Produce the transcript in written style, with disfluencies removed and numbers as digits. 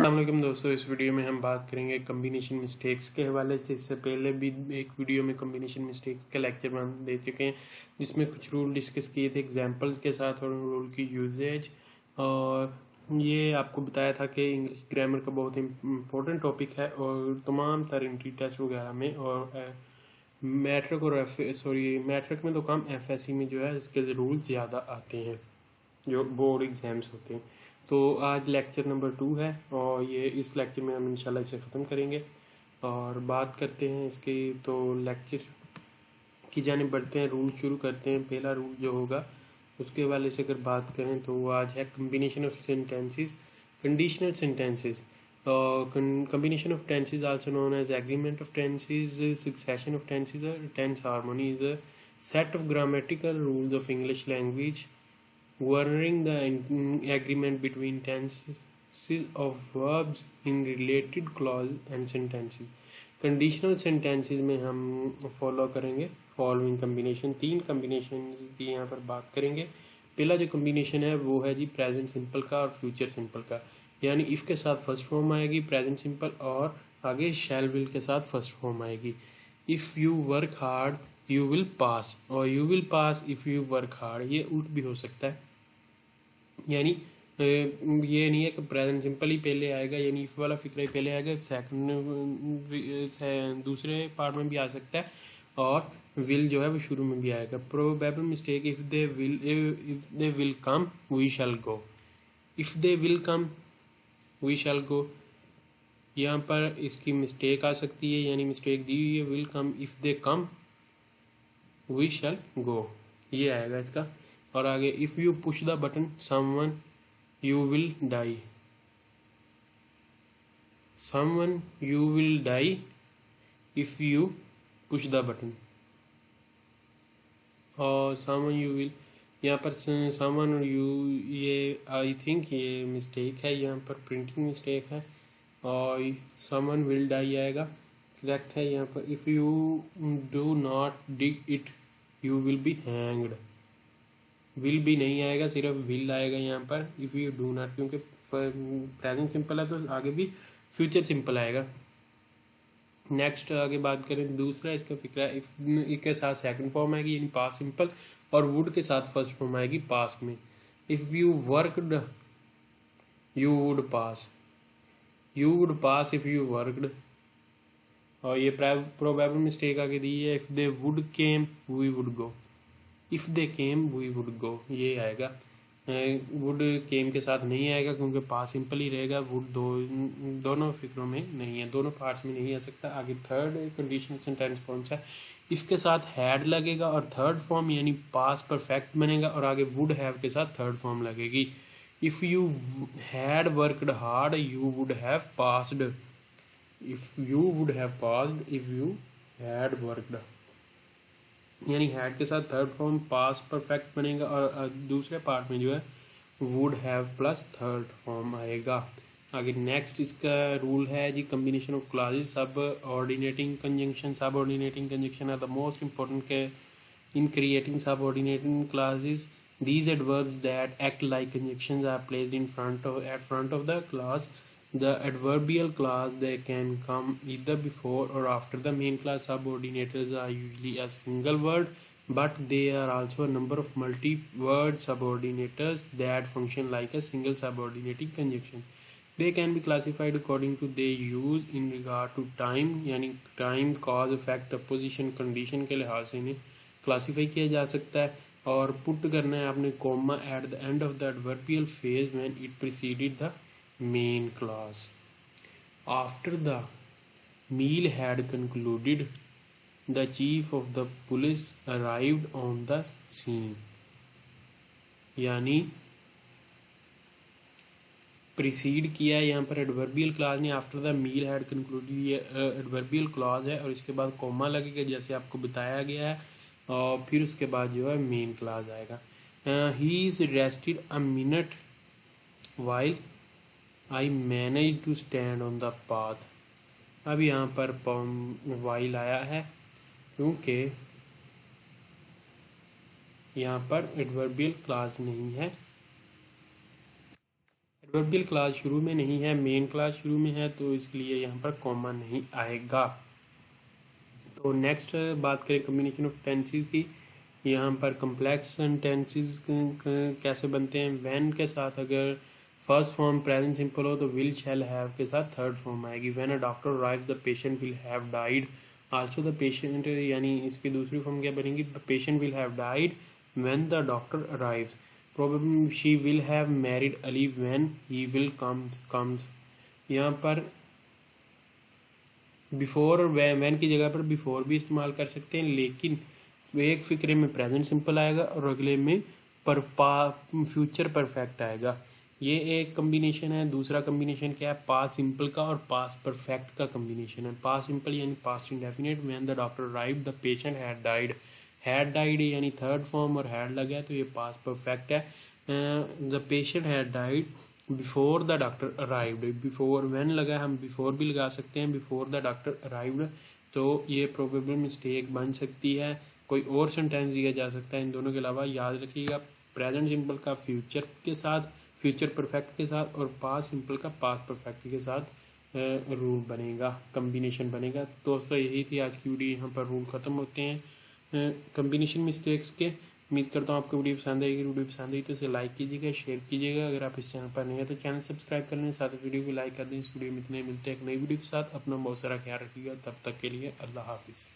अस्सलाम दोस्तों, इस वीडियो में हम बात करेंगे कम्बिनेशन मिस्टेक्स के हवाले से। इससे पहले भी एक वीडियो में कम्बिनेशन मिस्टेक्स का लेक्चर हम दे चुके हैं, जिसमें कुछ रूल डिस्कस किए थे एग्जांपल्स के साथ और रूल की यूजेज। और ये आपको बताया था कि इंग्लिश ग्रामर का बहुत इम्पोर्टेंट टॉपिक है और तमाम तरह एंट्री टेस्ट वगैरह में और मैट्रिक और मैट्रिक में तो कम, FSC में जो है इसके रूल ज़्यादा आते हैं जो बोर्ड एग्ज़ाम्स होते हैं। तो आज लेक्चर नंबर 2 है और ये इस लेक्चर में हम इंशाल्लाह इसे ख़त्म करेंगे और बात करते हैं इसकी। तो लेक्चर की जानिब बढ़ते हैं, रूल शुरू करते हैं। पहला रूल जो होगा उसके हवाले से अगर बात करें तो वो आज है combination of sentences, conditional sentences. Combination of tenses, also known as agreement of tenses, succession of tenses, or tense harmony, is a set of grammatical rules of English language governing the agreement between tenses of verbs in related clause and sentences. Conditional sentences में हम follow करेंगे following combination. 3 combination की यहाँ पर बात करेंगे। पहला जो कम्बिनेशन है वो है जी प्रेजेंट सिंपल का और फ्यूचर सिंपल का, यानी इफ़ के साथ फर्स्ट फॉर्म आएगी प्रेजेंट सिंपल और आगे शैल विल के साथ फर्स्ट फॉर्म आएगी। If you work hard you will pass, और you will pass if you work hard, ये उल्ट भी हो सकता है। यानी ये नहीं है कि प्रेजेंट सिंपल ही पहले आएगा, यानी इफ वाला फिक्र ही पहले आएगा, सेकंड दूसरे पार्ट में भी आ सकता है और विल जो है वो शुरू में भी आएगा। Probable mistake, if they will come we shall go, if they will come we shall go, यहाँ पर इसकी मिस्टेक आ सकती है, यानी मिस्टेक दी हुई है will come, if they come we shall go, ये आएगा इसका। और आगे if you push the button someone you will die, someone you will die if you push the button, और समवन यू विल, यहाँ पर समवन और यू, ये आई थिंक ये मिस्टेक है, यहाँ पर प्रिंटिंग मिस्टेक है और समवन विल डाई आएगा, करेक्ट है यहाँ पर। If you do not dig it you will be hanged, will भी नहीं आएगा, सिर्फ विल आएगा यहाँ पर इफ यू डू नॉट, क्योंकि प्रेजेंट सिंपल है तो आगे भी फ्यूचर सिंपल आएगा। नेक्स्ट आगे बात करें दूसरा इसका फिक्र है, इफ के साथ सेकंड फॉर्म आएगी यानी पास सिंपल, और वुड के साथ फर्स्ट फॉर्म आएगी पास में। If you worked you would pass, you would pass if you worked, और ये प्रोबेबल मिस्टेक आगे दी है, if they would came we would go, if they came we would go, ये आएगा। वुड केम के साथ नहीं आएगा क्योंकि पास सिंपल ही रहेगा, वुड दोनों फिक्रों में नहीं है, दोनों पार्ट्स में नहीं आ सकता। आगे थर्ड कंडीशनल सेंटेंस कौन सा है, इफ़ के साथ हैड लगेगा और थर्ड फॉर्म यानी पास परफेक्ट बनेगा, और आगे वुड हैव के साथ थर्ड फॉर्म लगेगी। If you had worked hard you would have passed, if you would have passed if you had worked, यानी हैड के साथ थर्ड फॉर्म पास परफेक्ट बनेगा और दूसरे पार्ट में जो है would have plus third form आएगा। आगे नेक्स्ट इसका रूल है जी कम्बिनेशन ऑफ क्लॉजेस, सब ऑर्डिनेटिंग conjunction. Subordinating conjunction are the most important in creating subordinating clauses. These adverbs that act like conjunctions are placed in at front of the clause. The adverbial clause, they can come either before or after the main clause. Subordinators are usually a single word, but there are also a number of multi-word subordinators that function like a single subordinating conjunction. They can be classified according to their use in regard to time, यानी time, cause, effect, position, condition के लिहाज से इन्हें classify किया जा सकता है। और पुट करना है आपने comma at the end of the adverbial phase when it preceded the main clause. After the meal had concluded the chief of the police arrived on the scene, यानी प्रीसीड किया है यहाँ पर एडवर्बियल क्लॉज ने, after the meal had concluded ये adverbial clause है और इसके बाद कॉमा लगेगा जैसे आपको बताया गया है, और फिर उसके बाद जो है मेन क्लास आएगा। He is rested a minute while I manage to stand on the path. अब यहाँ पर वाइल आया है क्योंकि यहाँ पर एडवर्बियल क्लास नहीं है। प्रोवर्बियल क्लास शुरू में नहीं है, मेन क्लास शुरू में है, तो इसलिए यहाँ पर कॉमा नहीं आएगा। तो नेक्स्ट बात करें कम्बिनेशन ऑफ टेंसेस की। यहाँ पर कम्प्लेक्स टेंसेस कैसे बनते हैं। व्हेन के साथ अगर फर्स्ट फॉर्म प्रेजेंट सिंपल हो तो विल शैल हैव के साथ थर्ड फॉर्म आएगी। When a doctor arrives the patient will have died. Also the patient, यानी इसकी दूसरी फॉर्म क्या बनेगी, the patient will have died when the doctor arrives. Probably she will have married Ali when he will comes. यहाँ पर before और when की जगह पर बिफोर भी इस्तेमाल कर सकते हैं, लेकिन एक फिक्रे में प्रेजेंट सिंपल आएगा और अगले में फ्यूचर परफेक्ट आएगा। ये एक कम्बिनेशन है। दूसरा कम्बिनेशन क्या है, पास्ट सिंपल का और पास्ट परफेक्ट का कम्बिनेशन है। पास्ट सिंपल यानी past indefinite, when the doctor arrived the patient had died. Had died यानी थर्ड फॉर्म और हैड लगा है तो ये पास्ट परफेक्ट है। The patient had died before the doctor arrived. Before when लगा, हम बिफोर भी लगा सकते हैं, बिफोर द डॉक्टर अराइव्ड, तो ये प्रोबेबल मिस्टेक बन सकती है। कोई और सेंटेंस दिया जा सकता है। इन दोनों के अलावा याद रखिएगा प्रेजेंट सिंपल का फ्यूचर के साथ, फ्यूचर परफेक्ट के साथ, और पास्ट सिंपल का पास्ट परफेक्ट के साथ रूल बनेगा, कम्बिनेशन बनेगा। दोस्तों यही थी आज की वीडियो। यहाँ पर रूल ख़त्म होते हैं कम्बिनेशन मिस्टेक्स के। उम्मीद करता हूँ आपको वीडियो पसंद आएगी। वीडियो पसंद आई तो इसे लाइक कीजिएगा, शेयर कीजिएगा। अगर आप इस चैनल पर नहीं है तो चैनल सब्सक्राइब कर लें, साथ वीडियो को लाइक कर दें। इस वीडियो में इतने मिलते हैं एक नई वीडियो के साथ। अपना बहुत सारा ख्याल रखिएगा। तब तक के लिए अल्लाह हाफिज़।